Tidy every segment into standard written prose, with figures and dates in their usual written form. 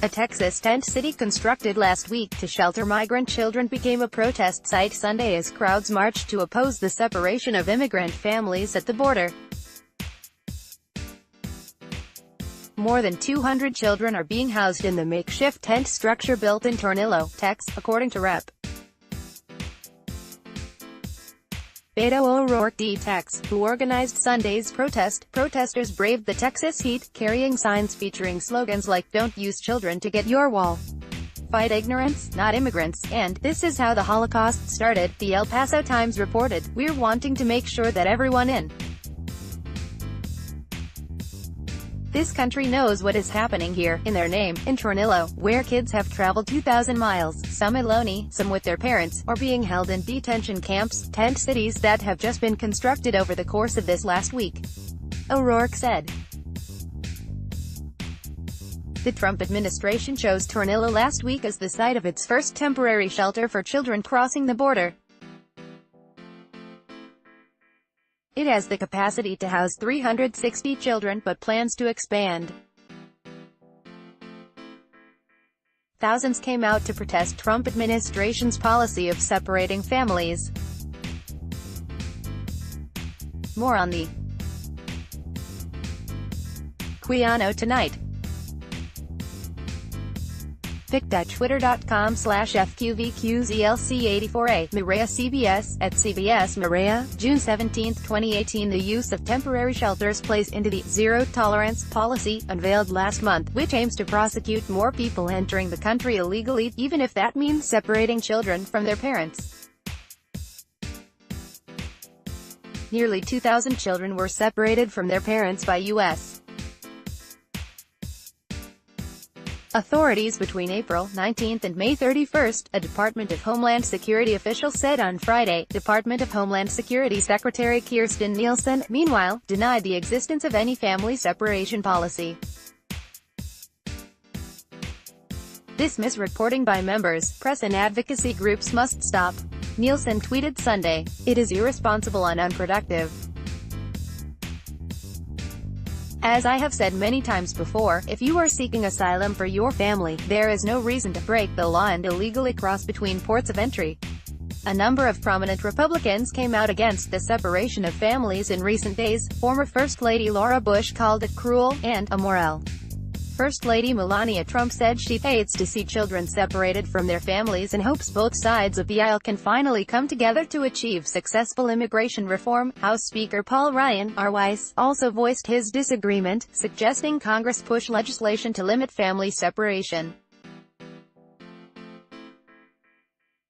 A Texas tent city constructed last week to shelter migrant children became a protest site Sunday as crowds marched to oppose the separation of immigrant families at the border. More than 200 children are being housed in the makeshift tent structure built in Tornillo, Texas, according to Rep. Beto O'Rourke D. Tex, who organized Sunday's protest. Protesters braved the Texas heat, carrying signs featuring slogans like "Don't use children to get your wall," "Fight ignorance, not immigrants," and "This is how the Holocaust started." The El Paso Times reported, "We're wanting to make sure that everyone in this country knows what is happening here, in their name." In Tornillo, where kids have traveled 2,000 miles, some alone, some with their parents, or being held in detention camps, tent cities that have just been constructed over the course of this last week, O'Rourke said. The Trump administration chose Tornillo last week as the site of its first temporary shelter for children crossing the border. It has the capacity to house 360 children, but plans to expand. Thousands came out to protest Trump administration's policy of separating families. More on the Quiano tonight. pic.twitter.com/FQVQZLC84A. Mireya CBS, at CBS Mireya, June 17, 2018. The use of temporary shelters plays into the zero-tolerance policy, unveiled last month, which aims to prosecute more people entering the country illegally, even if that means separating children from their parents. Nearly 2,000 children were separated from their parents by U.S. authorities between April 19 and May 31, a Department of Homeland Security official said on Friday. Department of Homeland Security Secretary Kirstjen Nielsen, meanwhile, denied the existence of any family separation policy. This misreporting by members, press and advocacy groups must stop. Nielsen tweeted Sunday, "It is irresponsible and unproductive. As I have said many times before, if you are seeking asylum for your family, there is no reason to break the law and illegally cross between ports of entry." A number of prominent Republicans came out against the separation of families in recent days. Former First Lady Laura Bush called it cruel and immoral. First Lady Melania Trump said she hates to see children separated from their families and hopes both sides of the aisle can finally come together to achieve successful immigration reform. House Speaker Paul Ryan, RYS, also voiced his disagreement, suggesting Congress push legislation to limit family separation.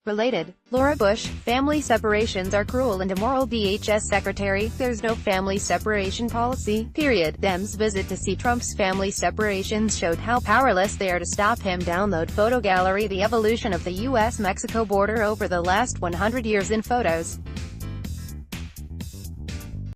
Related, Laura Bush, "Family separations are cruel and immoral." DHS Secretary, "There's no family separation policy, period." Dems' visit to see Trump's family separations showed how powerless they are to stop him. Download photo gallery. The evolution of the U.S.-Mexico border over the last 100 years in photos.